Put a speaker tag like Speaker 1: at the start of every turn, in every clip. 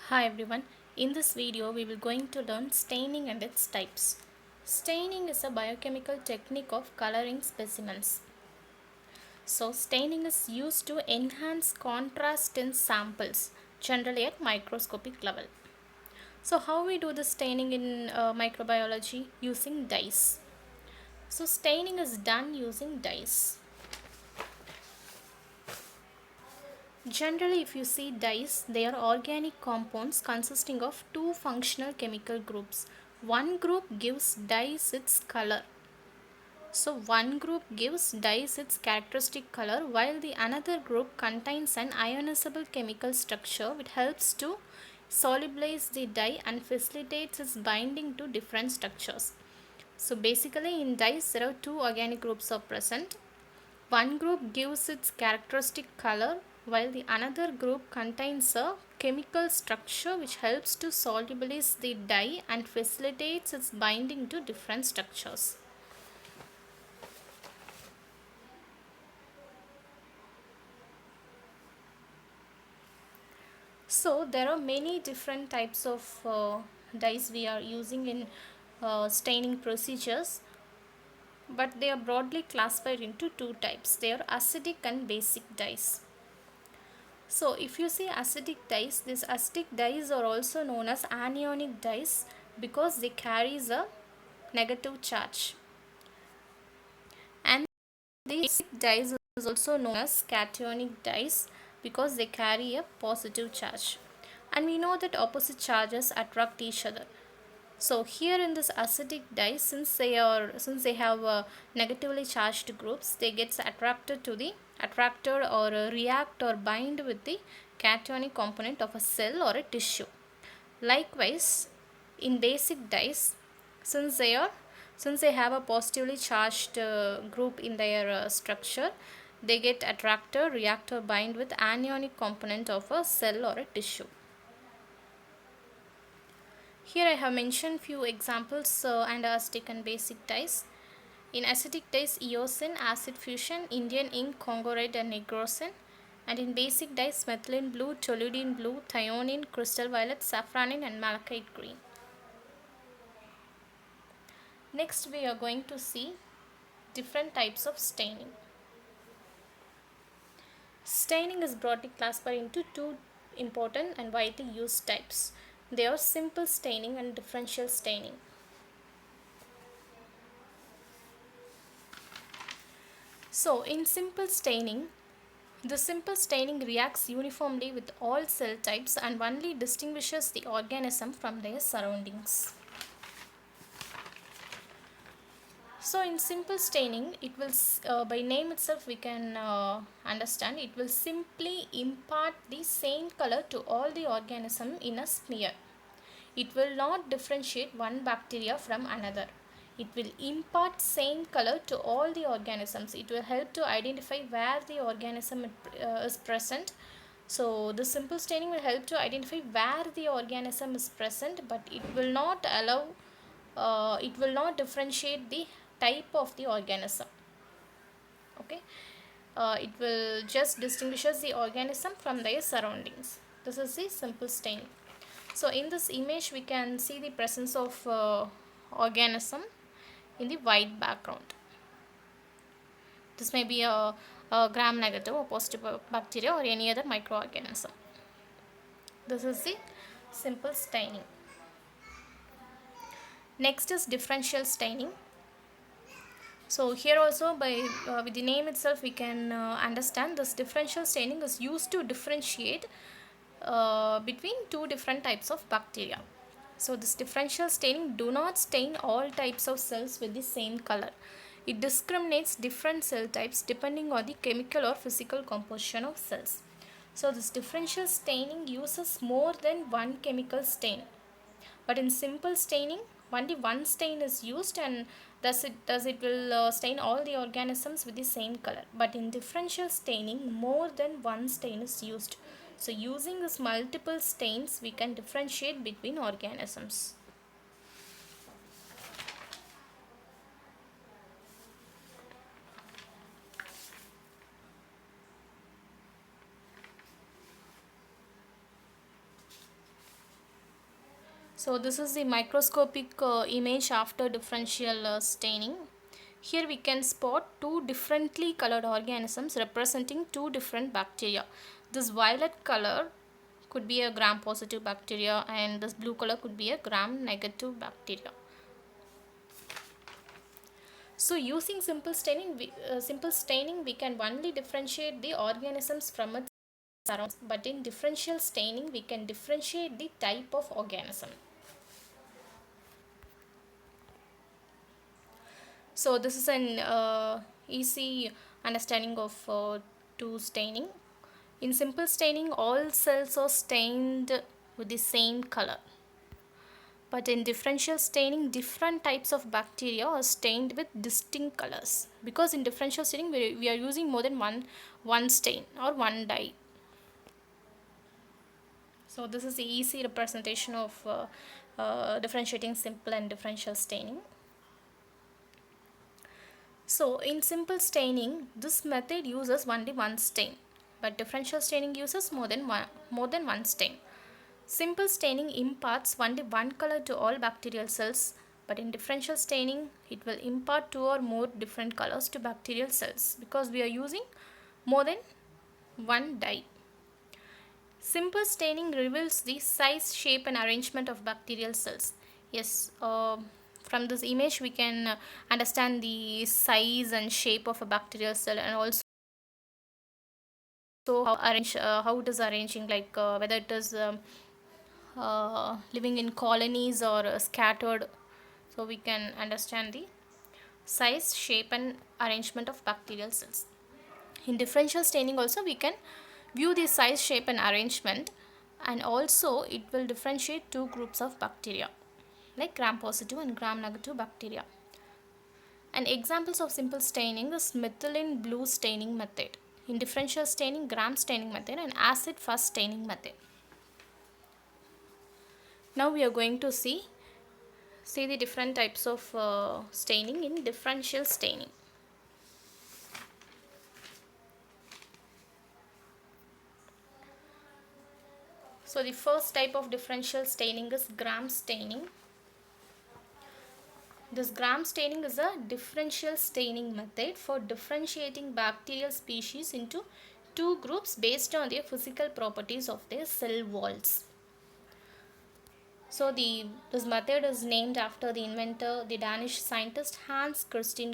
Speaker 1: Hi everyone, in this video we will going to learn staining and its types. Staining is a biochemical technique of coloring specimens. So staining is used to enhance contrast in samples, generally at microscopic level. So how we do the staining in microbiology? Using dyes. So staining is done using dyes. Generally, if you see dyes, they are organic compounds consisting of two functional chemical groups. One group gives dyes its color. So one group gives dyes its characteristic color while the another group contains an ionizable chemical structure which helps to solubilize the dye and facilitates its binding to different structures. So basically in dyes there are two organic groups are present. One group gives its characteristic color while the another group contains a chemical structure which helps to solubilize the dye and facilitates its binding to different structures. So there are many different types of dyes we are using in staining procedures, but they are broadly classified into two types. They are acidic and basic dyes. So if you see acidic dyes, these acidic dyes are also known as anionic dyes because they carries a negative charge. And these dyes is also known as cationic dyes because they carry a positive charge. And we know that opposite charges attract each other. So here in this acidic dye, since they have negatively charged groups, they get attracted to the attractor or react or bind with the cationic component of a cell or a tissue. Likewise, in basic dyes, since they are since they have a positively charged group in their structure, they get attractor, reactor, bind with anionic component of a cell or a tissue. Here I have mentioned few examples and acidic and basic dyes. In acidic dyes, eosin, acid fusion, Indian ink, Congo red and nigrosin. And in basic dyes, methylene blue, toluidine blue, thionin, crystal violet, safranin and malachite green. Next we are going to see different types of staining. Staining is broadly classified into two important and widely used types. They are simple staining and differential staining. So in simple staining, the simple staining reacts uniformly with all cell types and only distinguishes the organism from their surroundings. So in simple staining, it will by name itself we can understand, it will simply impart the same color to all the organism in a smear. It will not differentiate one bacteria from another. It will impart same color to all the organisms. It will help to identify where the organism is present. So the simple staining will help to identify where the organism is present, but it will not allow, it will not differentiate the type of the organism. Okay, it will just distinguishes the organism from their surroundings. This is the simple staining. So in this image we can see the presence of organism in the white background. This may be a gram negative or positive bacteria or any other microorganism. This is the simple staining. Next is differential staining. So here also by with the name itself we can understand this differential staining is used to differentiate between two different types of bacteria. So this differential staining do not stain all types of cells with the same color. It discriminates different cell types depending on the chemical or physical composition of cells. So this differential staining uses more than one chemical stain. But in simple staining, only one stain is used and thus it will stain all the organisms with the same color. But in differential staining, more than one stain is used. So using this multiple stains, we can differentiate between organisms. So this is the microscopic image after differential staining. Here we can spot two differently colored organisms representing two different bacteria. This violet color could be a gram positive bacteria and this blue color could be a gram negative bacteria. So using simple staining we can only differentiate the organisms from its surroundings, but in differential staining we can differentiate the type of organism. So this is an easy understanding of two staining. In simple staining, all cells are stained with the same color. But in differential staining, different types of bacteria are stained with distinct colors. Because in differential staining, we are using more than one stain or one dye. So this is the easy representation of differentiating simple and differential staining. So in simple staining, this method uses only one stain, but differential staining uses more than one stain. Simple staining imparts only one color to all bacterial cells, but in differential staining, it will impart two or more different colors to bacterial cells because we are using more than one dye. Simple staining reveals the size, shape and arrangement of bacterial cells. Yes, from this image we can understand the size and shape of a bacterial cell, and also how it is arranging, like whether it is living in colonies or scattered. So we can understand the size, shape and arrangement of bacterial cells. In differential staining also we can view the size, shape and arrangement, and also it will differentiate two groups of bacteria like gram positive and gram negative bacteria. And examples of simple staining is methylene blue staining method, in differential staining gram staining method, and acid fast staining method. Now we are going to see the different types of staining in differential staining. So the first type of differential staining is gram staining. This gram staining is a differential staining method for differentiating bacterial species into two groups based on their physical properties of their cell walls. So this method is named after the inventor, the Danish scientist Hans Christian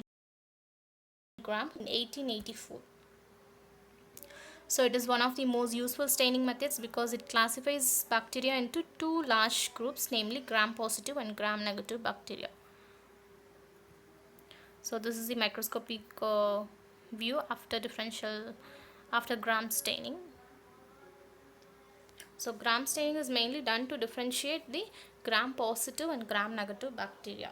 Speaker 1: Gram in 1884. So it is one of the most useful staining methods because it classifies bacteria into two large groups, namely gram positive and gram negative bacteria. So this is the microscopic view after gram staining. So gram staining is mainly done to differentiate the gram positive and gram negative bacteria.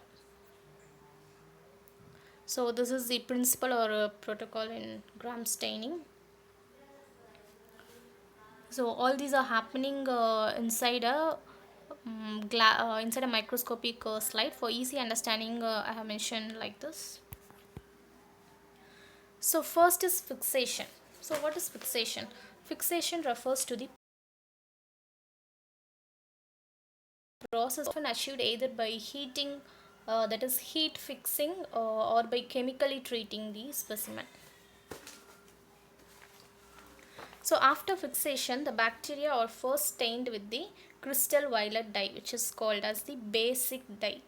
Speaker 1: So this is the principle or protocol in gram staining. So all these are happening inside a microscopic slide. For easy understanding, I have mentioned like this. So first is fixation. So what is fixation? Fixation refers to the process often achieved either by heating, that is heat fixing, or by chemically treating the specimen. So after fixation, the bacteria are first stained with the crystal violet dye, which is called as the basic dye.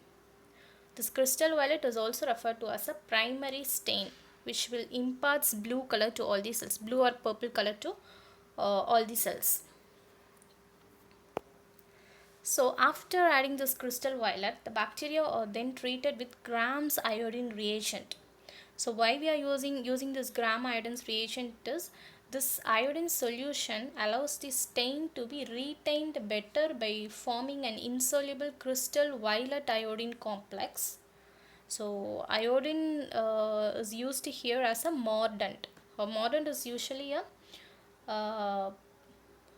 Speaker 1: This crystal violet is also referred to as a primary stain, which will imparts blue color to all the cells, blue or purple color to all the cells. So after adding this crystal violet, the bacteria are then treated with grams iodine reagent. So why we are using this gram iodine reagent is, this iodine solution allows the stain to be retained better by forming an insoluble crystal violet iodine complex. So iodine is used here as a mordant. A mordant is usually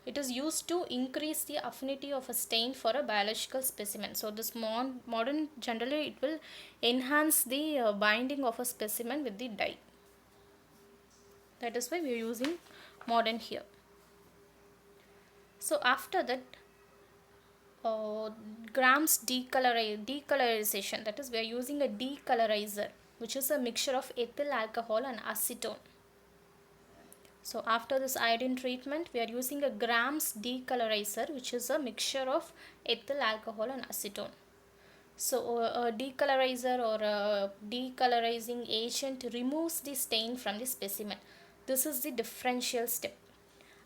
Speaker 1: it is used to increase the affinity of a stain for a biological specimen. So this mordant generally it will enhance the binding of a specimen with the dye. That is why we are using mordant here. So after that, uh, Gram's decolorization, that is we are using a decolorizer which is a mixture of ethyl alcohol and acetone. So after this iodine treatment we are using a Gram's decolorizer which is a mixture of ethyl alcohol and acetone. So a decolorizer or a decolorizing agent removes the stain from the specimen. This is the differential step.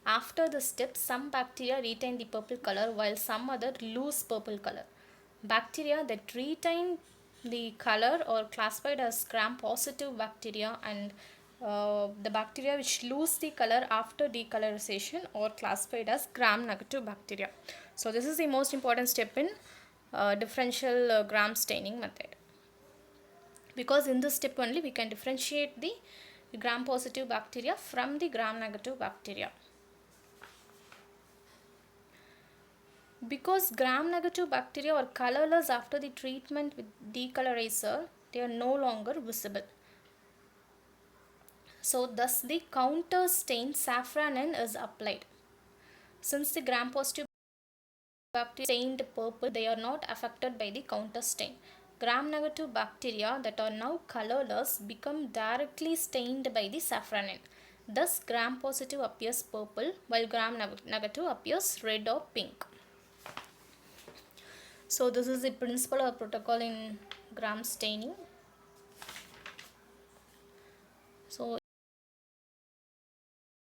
Speaker 1: After the step, some bacteria retain the purple color while some other lose purple color. Bacteria that retain the color are classified as gram-positive bacteria, and the bacteria which lose the color after decolorization are classified as gram-negative bacteria. So this is the most important step in differential gram staining method, because in this step only we can differentiate the gram-positive bacteria from the gram-negative bacteria. Because gram-negative bacteria are colorless after the treatment with decolorizer, they are no longer visible. So thus the counter stain safranin is applied. Since the gram-positive bacteria stained purple, they are not affected by the counter stain. Gram-negative bacteria that are now colorless become directly stained by the safranin. Thus gram-positive appears purple while gram-negative appears red or pink. So this is the principle or protocol in gram staining. So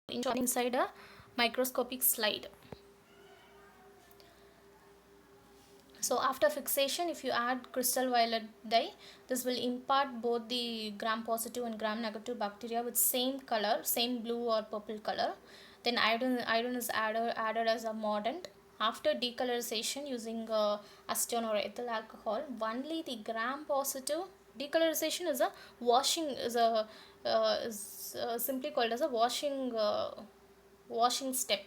Speaker 1: inside a microscopic slide. So after fixation, if you add crystal violet dye, this will impart both the gram positive and gram negative bacteria with same color, same blue or purple color. Then iodine is added as a mordant. After decolorization using acetone or ethyl alcohol, only the gram positive decolorization is a washing simply called as a washing step,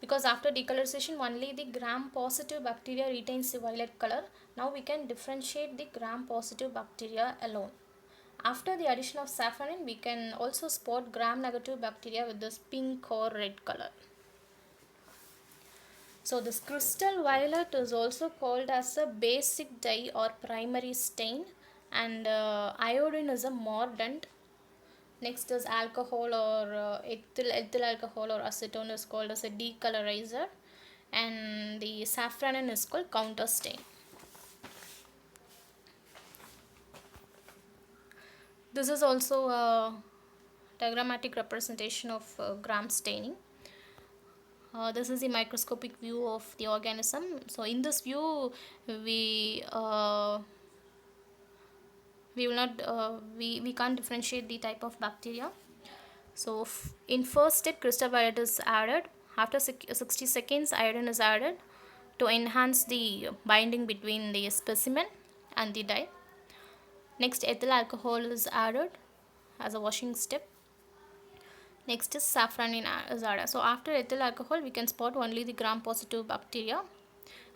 Speaker 1: because after decolorization only the gram positive bacteria retains the violet color. Now we can differentiate the gram positive bacteria alone. After the addition of safranin, we can also spot gram negative bacteria with this pink or red color. So this crystal violet is also called as a basic dye or primary stain, and iodine is a mordant. Next is alcohol or ethyl alcohol or acetone is called as a decolorizer, and the safranin is called counter stain. This is also a diagrammatic representation of gram staining. This is the microscopic view of the organism. So in this view we will not we can't differentiate the type of bacteria. So in first step crystal violet is added. After 60 seconds iodine is added to enhance the binding between the specimen and the dye. Next ethyl alcohol is added as a washing step. Next is safranin is added. So after ethyl alcohol we can spot only the gram positive bacteria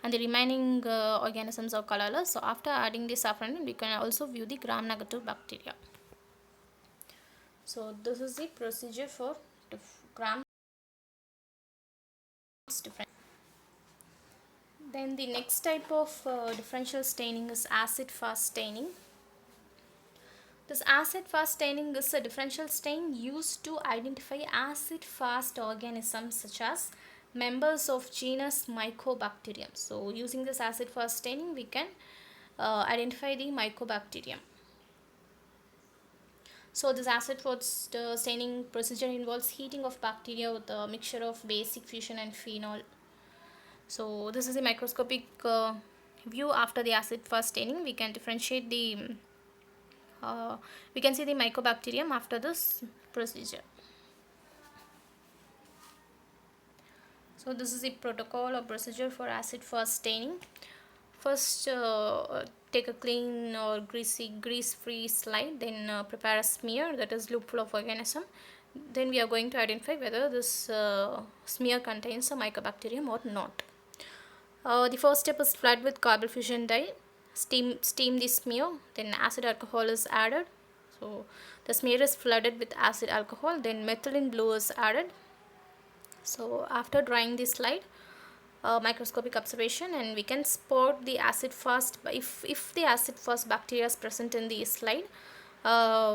Speaker 1: and the remaining organisms are colorless. So after adding the safranin we can also view the gram negative bacteria. So this is the procedure for gram different. Then the next type of differential staining is acid fast staining. This acid fast staining is a differential stain used to identify acid fast organisms such as members of genus Mycobacterium. So using this acid fast staining we can identify the Mycobacterium. So this acid fast staining procedure involves heating of bacteria with a mixture of basic fusion and phenol. So this is a microscopic view after the acid fast staining. We can differentiate the we can see the Mycobacterium after this procedure. So this is the protocol or procedure for acid fast staining. First take a clean or grease free slide, then prepare a smear, that is loopful of organism. Then we are going to identify whether this smear contains a Mycobacterium or not. The first step is flood with carbon fusion dye. Steam the smear, then acid alcohol is added. So the smear is flooded with acid alcohol, then methylene blue is added. So after drying the slide, microscopic observation, and we can spot the acid fast. If the acid fast bacteria is present in the slide,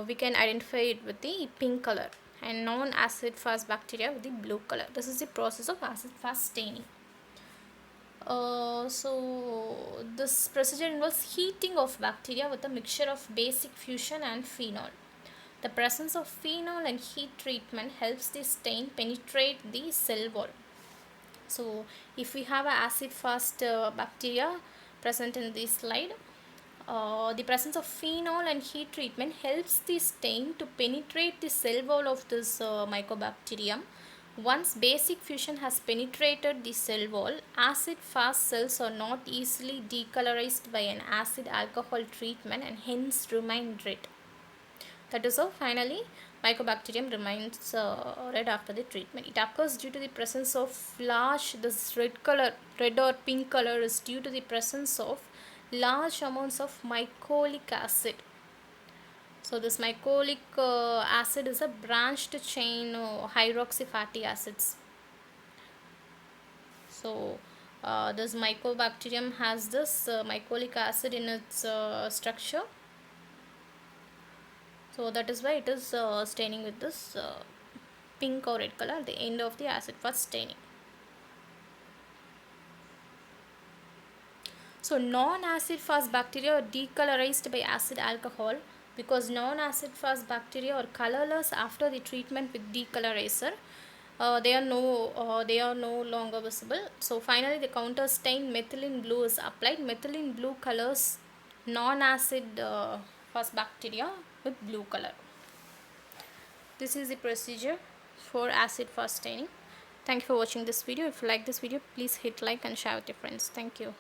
Speaker 1: we can identify it with the pink color, and non-acid fast bacteria with the blue color. This is the process of acid fast staining. So this procedure involves heating of bacteria with a mixture of basic fusion and phenol. The presence of phenol and heat treatment helps the stain penetrate the cell wall. So if we have an acid fast bacteria present in this slide, the presence of phenol and heat treatment helps the stain to penetrate the cell wall of this mycobacterium. Once basic fusion has penetrated the cell wall, acid fast cells are not easily decolorized by an acid alcohol treatment and hence remain red. That is how finally mycobacterium remains red after the treatment. It occurs due to the presence of this red or pink color is due to the presence of large amounts of mycolic acid. So this mycolic acid is a branched chain hydroxy fatty acids. So this mycobacterium has this mycolic acid in its structure. So that is why it is staining with this pink or red color at the end of the acid fast staining. So non-acid fast bacteria are decolorized by acid alcohol because non-acid fast bacteria are colorless after the treatment with decolorizer. They are no longer visible. So finally the counter stain methylene blue is applied. Methylene blue colors non-acid fast bacteria with blue color. This is the procedure for acid fast staining. Thank you for watching this video. If you like this video, please hit like and share with your friends. Thank you.